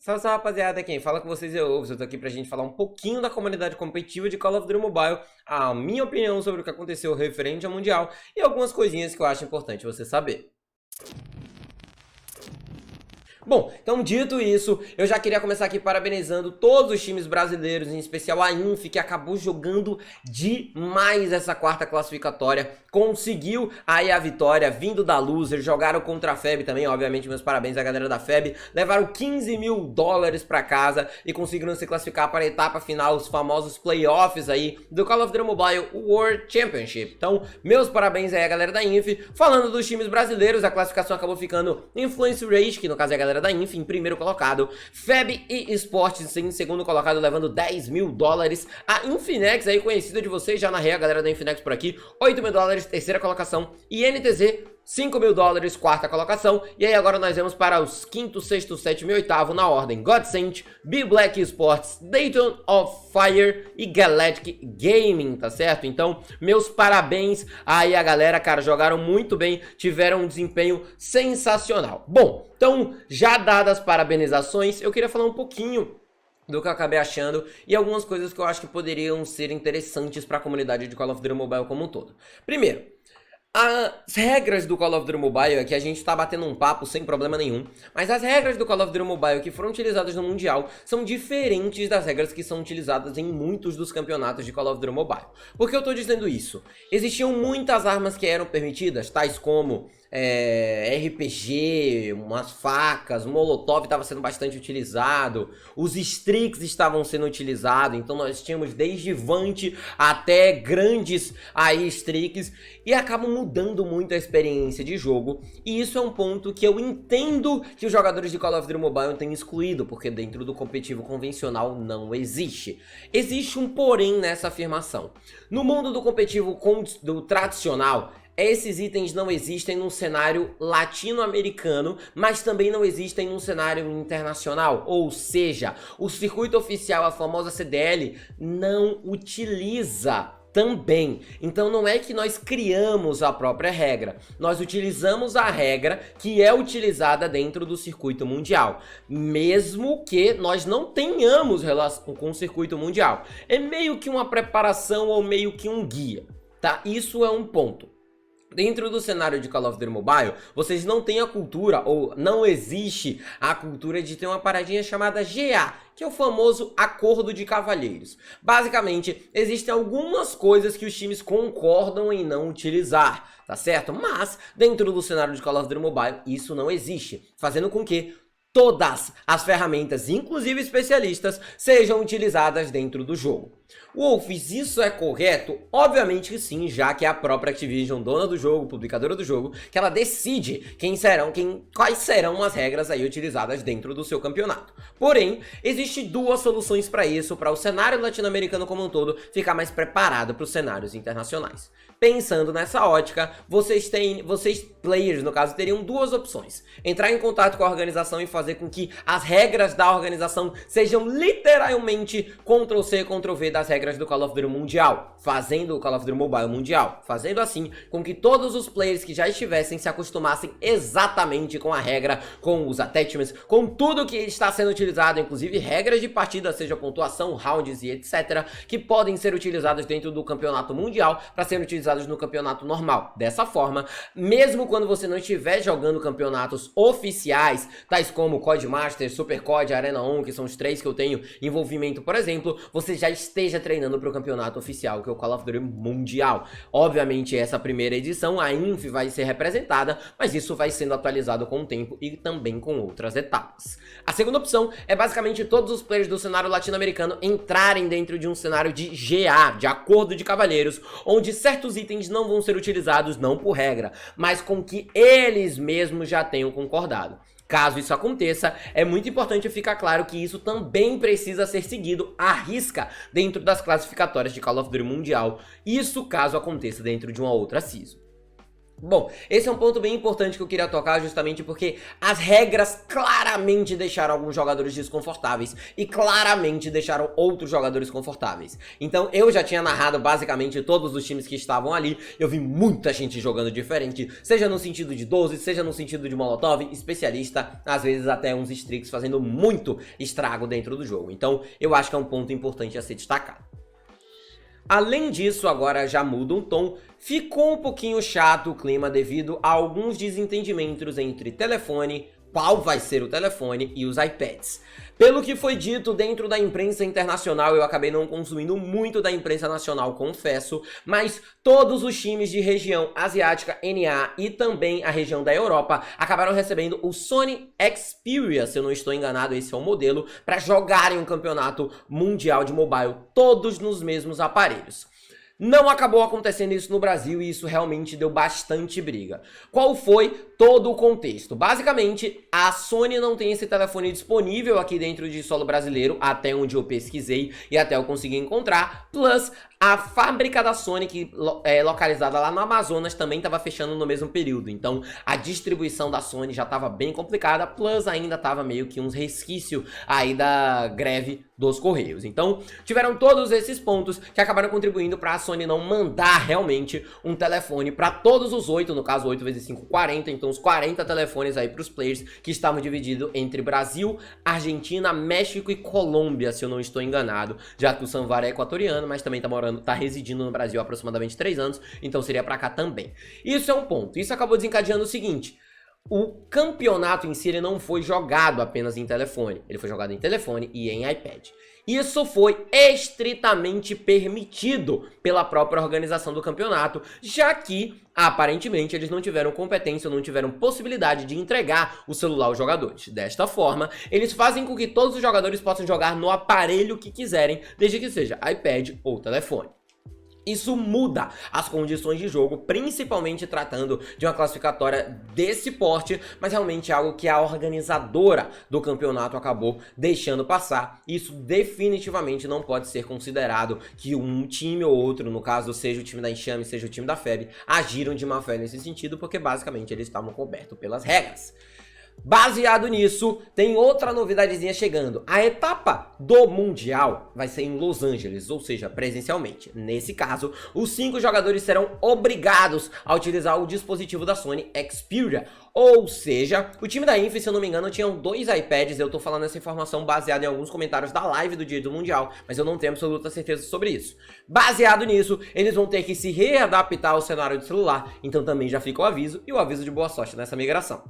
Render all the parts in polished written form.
Salve, salve, rapaziada, quem fala com vocês é o Ovos. Eu tô aqui pra gente falar um pouquinho da comunidade competitiva de Call of Duty Mobile, a minha opinião sobre o que aconteceu referente ao Mundial e algumas coisinhas que eu acho importante você saber. Bom, então dito isso, eu já queria começar aqui parabenizando todos os times brasileiros, em especial a Inf, que acabou jogando demais essa quarta classificatória, conseguiu aí a vitória, vindo da loser, jogaram contra a FEB também, obviamente meus parabéns à galera da FEB, levaram 15 mil dólares pra casa e conseguiram se classificar para a etapa final, os famosos playoffs aí do Call of Duty Mobile World Championship. Então, meus parabéns aí à galera da Inf. Falando dos times brasileiros, a classificação acabou ficando Influence Rage, que no caso é a galera da Inf, em primeiro colocado, FEB e Esportes em segundo colocado, levando 10 mil dólares, a Infinex, aí conhecida de vocês, já narrei a galera da Infinex por aqui, 8 mil dólares, terceira colocação, e NTZ, 5 mil dólares, quarta colocação, e aí agora nós vamos para os quinto, sexto, sétimo e oitavo na ordem, Godsent, B-Black Sports, Dayton of Fire e Galactic Gaming, tá certo? Então, meus parabéns aí a galera, cara, jogaram muito bem, tiveram um desempenho sensacional. Bom, então, já dadas as parabenizações, eu queria falar um pouquinho do que eu acabei achando e algumas coisas que eu acho que poderiam ser interessantes para a comunidade de Call of Duty Mobile como um todo. Primeiro, as regras do Call of Duty Mobile é que a gente tá batendo um papo sem problema nenhum, mas as regras do Call of Duty Mobile que foram utilizadas no Mundial são diferentes das regras que são utilizadas em muitos dos campeonatos de Call of Duty Mobile. Por que eu tô dizendo isso? Existiam muitas armas que eram permitidas, tais como RPG, umas facas, Molotov estava sendo bastante utilizado, os Strix estavam sendo utilizados, então nós tínhamos desde Vant até grandes aí Strix, e acabam mudando muito a experiência de jogo, e isso é um ponto que eu entendo que os jogadores de Call of Duty Mobile têm excluído, porque dentro do competitivo convencional não existe. Existe um porém nessa afirmação. No mundo do competitivo do tradicional, esses itens não existem num cenário latino-americano, mas também não existem num cenário internacional, ou seja, o circuito oficial, a famosa CDL, não utiliza também. Então não é que nós criamos a própria regra, nós utilizamos a regra que é utilizada dentro do circuito mundial, mesmo que nós não tenhamos relação com o circuito mundial. É meio que uma preparação ou meio que um guia, tá? Isso é um ponto. Dentro do cenário de Call of Duty Mobile, vocês não têm a cultura, ou não existe a cultura de ter uma paradinha chamada GA, que é o famoso Acordo de Cavalheiros. Basicamente, existem algumas coisas que os times concordam em não utilizar, tá certo? Mas, dentro do cenário de Call of Duty Mobile, isso não existe, fazendo com que todas as ferramentas, inclusive especialistas, sejam utilizadas dentro do jogo. Wolfs, isso é correto? Obviamente que sim, já que é a própria Activision, dona do jogo, publicadora do jogo, que ela decide quais serão as regras aí utilizadas dentro do seu campeonato. Porém, existem duas soluções para isso, para o cenário latino-americano como um todo ficar mais preparado para os cenários internacionais. Pensando nessa ótica, vocês players, no caso, teriam duas opções: entrar em contato com a organização e fazer com que as regras da organização sejam literalmente Ctrl+C, Ctrl+V das regras do Call of Duty Mundial, fazendo o Call of Duty Mobile Mundial, fazendo assim com que todos os players que já estivessem se acostumassem exatamente com a regra, com os attachments, com tudo que está sendo utilizado, inclusive regras de partida, seja pontuação, rounds e etc, que podem ser utilizados dentro do campeonato mundial para serem utilizados no campeonato normal. Dessa forma, mesmo quando você não estiver jogando campeonatos oficiais, tais como Codemasters, Super Code, Arena 1, que são os três que eu tenho envolvimento, por exemplo, você já esteja treinando para o campeonato oficial, que é o Call of Duty Mundial. Obviamente, essa primeira edição, a Inf vai ser representada, mas isso vai sendo atualizado com o tempo e também com outras etapas. A segunda opção é basicamente todos os players do cenário latino-americano entrarem dentro de um cenário de GA, de Acordo de Cavalheiros, onde certos itens não vão ser utilizados não por regra, mas com que eles mesmos já tenham concordado. Caso isso aconteça, é muito importante ficar claro que isso também precisa ser seguido à risca dentro das classificatórias de Call of Duty Mundial, isso caso aconteça dentro de uma outra season. Bom, esse é um ponto bem importante que eu queria tocar justamente porque as regras claramente deixaram alguns jogadores desconfortáveis e claramente deixaram outros jogadores confortáveis. Então eu já tinha narrado basicamente todos os times que estavam ali, eu vi muita gente jogando diferente, seja no sentido de 12, seja no sentido de Molotov, especialista, às vezes até uns streaks fazendo muito estrago dentro do jogo. Então eu acho que é um ponto importante a ser destacado. Além disso, agora já muda um tom, ficou um pouquinho chato o clima devido a alguns desentendimentos entre telefone, qual vai ser o telefone e os iPads. Pelo que foi dito dentro da imprensa internacional, eu acabei não consumindo muito da imprensa nacional, confesso, mas todos os times de região asiática, NA e também a região da Europa acabaram recebendo o Sony Xperia, se eu não estou enganado, esse é o modelo, para jogarem um campeonato mundial de mobile, todos nos mesmos aparelhos. Não acabou acontecendo isso no Brasil e isso realmente deu bastante briga. Qual foi todo o contexto? Basicamente, a Sony não tem esse telefone disponível aqui dentro de solo brasileiro, até onde eu pesquisei e até eu consegui encontrar, plus a fábrica da Sony, que é localizada lá no Amazonas, também estava fechando no mesmo período. Então, a distribuição da Sony já estava bem complicada, plus ainda estava meio que uns resquícios aí da greve dos Correios. Então, tiveram todos esses pontos que acabaram contribuindo para a Sony não mandar realmente um telefone para todos os 8, no caso 8 vezes 5, 40, então os 40 telefones aí para os players que estavam divididos entre Brasil, Argentina, México e Colômbia, se eu não estou enganado, já que o Sanvar é equatoriano, mas também tá residindo no Brasil há aproximadamente 3 anos, então seria para cá também. Isso é um ponto, isso acabou desencadeando o seguinte: o campeonato em si ele não foi jogado apenas em telefone, ele foi jogado em telefone e em iPad. Isso foi estritamente permitido pela própria organização do campeonato, já que, aparentemente, eles não tiveram competência, não tiveram possibilidade de entregar o celular aos jogadores. Desta forma, eles fazem com que todos os jogadores possam jogar no aparelho que quiserem, desde que seja iPad ou telefone. Isso muda as condições de jogo, principalmente tratando de uma classificatória desse porte, mas realmente é algo que a organizadora do campeonato acabou deixando passar. Isso definitivamente não pode ser considerado que um time ou outro, no caso seja o time da Enxame, seja o time da FEB, agiram de má fé nesse sentido, porque basicamente eles estavam cobertos pelas regras. Baseado nisso, tem outra novidadezinha chegando. A etapa do Mundial vai ser em Los Angeles, ou seja, presencialmente. Nesse caso, os 5 jogadores serão obrigados a utilizar o dispositivo da Sony Xperia. Ou seja, o time da Infi, se eu não me engano, tinham 2 iPads. Eu tô falando essa informação baseada em alguns comentários da live do dia do Mundial, mas eu não tenho absoluta certeza sobre isso. Baseado nisso, eles vão ter que se readaptar ao cenário de celular. Então também já fica o aviso e o aviso de boa sorte nessa migração.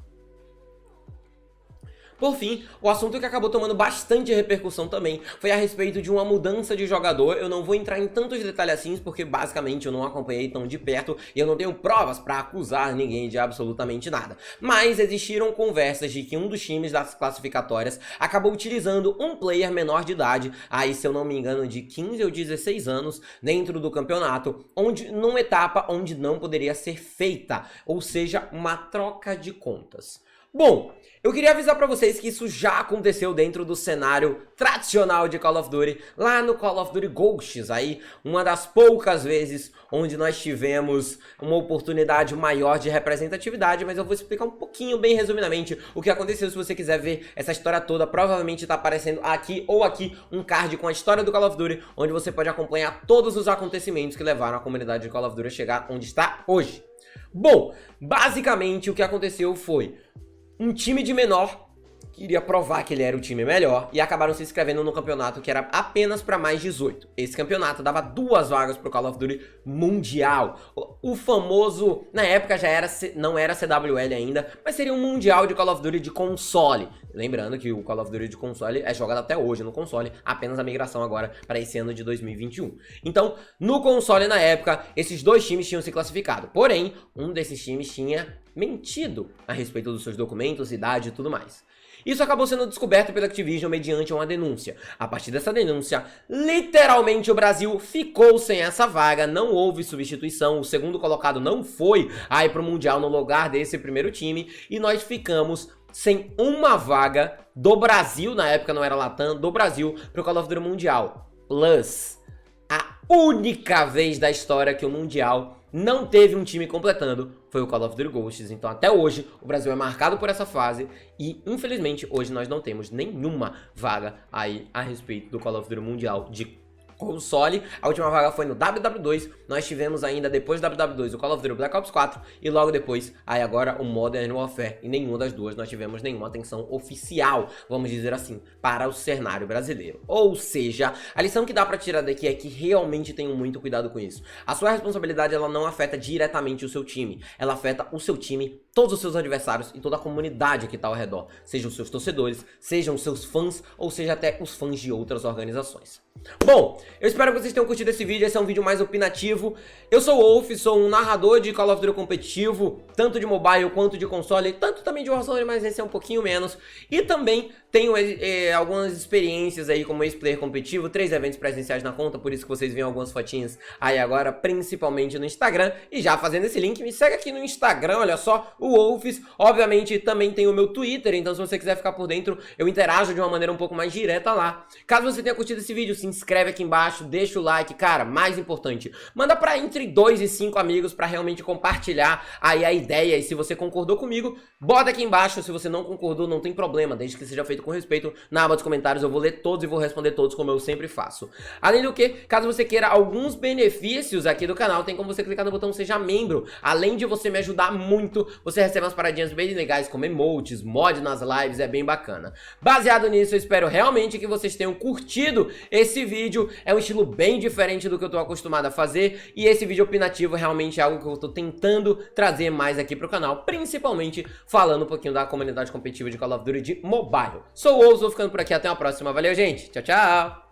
Por fim, o assunto que acabou tomando bastante repercussão também foi a respeito de uma mudança de jogador. Eu não vou entrar em tantos detalhes assim, porque basicamente eu não acompanhei tão de perto e eu não tenho provas para acusar ninguém de absolutamente nada. Mas existiram conversas de que um dos times das classificatórias acabou utilizando um player menor de idade, aí se eu não me engano de 15 ou 16 anos, dentro do campeonato, numa etapa onde não poderia ser feita, ou seja, uma troca de contas. Bom, eu queria avisar pra vocês que isso já aconteceu dentro do cenário tradicional de Call of Duty, lá no Call of Duty Ghosts, aí uma das poucas vezes onde nós tivemos uma oportunidade maior de representatividade, mas eu vou explicar um pouquinho, bem resumidamente, o que aconteceu. Se você quiser ver essa história toda, provavelmente tá aparecendo aqui ou aqui um card com a história do Call of Duty, onde você pode acompanhar todos os acontecimentos que levaram a comunidade de Call of Duty a chegar onde está hoje. Bom, basicamente o que aconteceu foi: um time de menor queria provar que ele era o time melhor e acabaram se inscrevendo no campeonato que era apenas para mais 18. Esse campeonato dava 2 vagas para o Call of Duty Mundial. O famoso, na época já era, não era CWL ainda, mas seria um Mundial de Call of Duty de console. Lembrando que o Call of Duty de console é jogado até hoje no console, apenas a migração agora para esse ano de 2021. Então, no console na época, esses 2 times tinham se classificado. Porém, um desses times tinha mentido a respeito dos seus documentos, idade e tudo mais. Isso acabou sendo descoberto pela Activision mediante uma denúncia. A partir dessa denúncia, literalmente o Brasil ficou sem essa vaga, não houve substituição, o segundo colocado não foi aí pro Mundial no lugar desse primeiro time, e nós ficamos sem uma vaga do Brasil, na época não era Latam, do Brasil pro Call of Duty Mundial. Plus, a única vez da história que o Mundial não teve um time completando foi o Call of Duty Ghosts. Então até hoje o Brasil é marcado por essa fase e infelizmente hoje nós não temos nenhuma vaga aí a respeito do Call of Duty Mundial de console. A última vaga foi no WW2, nós tivemos ainda depois do WW2 o Call of Duty Black Ops 4 e logo depois, aí agora o Modern Warfare, e nenhuma das duas nós tivemos nenhuma atenção oficial, vamos dizer assim, para o cenário brasileiro. Ou seja, a lição que dá pra tirar daqui é que realmente tenham muito cuidado com isso. A sua responsabilidade ela não afeta diretamente o seu time, ela afeta o seu time, todos os seus adversários e toda a comunidade que tá ao redor, sejam os seus torcedores, sejam os seus fãs ou seja até os fãs de outras organizações. Bom, eu espero que vocês tenham curtido esse vídeo, esse é um vídeo mais opinativo. Eu sou o Wolf, sou um narrador de Call of Duty competitivo, tanto de mobile quanto de console, tanto também de Warzone, mas esse é um pouquinho menos. E também tenho algumas experiências aí como ex-player competitivo, 3 eventos presenciais na conta, por isso que vocês veem algumas fotinhas aí agora, principalmente no Instagram. E já fazendo esse link, me segue aqui no Instagram, olha só, o Wolfs. Obviamente também tem o meu Twitter, então se você quiser ficar por dentro, eu interajo de uma maneira um pouco mais direta lá. Caso você tenha curtido esse vídeo, se inscreve aqui embaixo, deixa o like, cara, mais importante, manda pra entre 2 e 5 amigos pra realmente compartilhar aí a ideia, e se você concordou comigo, bota aqui embaixo, se você não concordou, não tem problema, desde que seja feito com respeito, na aba dos comentários eu vou ler todos e vou responder todos como eu sempre faço. Além do que, caso você queira alguns benefícios aqui do canal, tem como você clicar no botão Seja Membro, além de você me ajudar muito, você recebe umas paradinhas bem legais como emotes, mod nas lives, é bem bacana. Baseado nisso, eu espero realmente que vocês tenham curtido esse vídeo, é um estilo bem diferente do que eu tô acostumado a fazer, e esse vídeo opinativo realmente é algo que eu tô tentando trazer mais aqui pro canal, principalmente falando um pouquinho da comunidade competitiva de Call of Duty de mobile. Sou o Ozo, vou ficando por aqui, até uma próxima, valeu gente, tchau, tchau!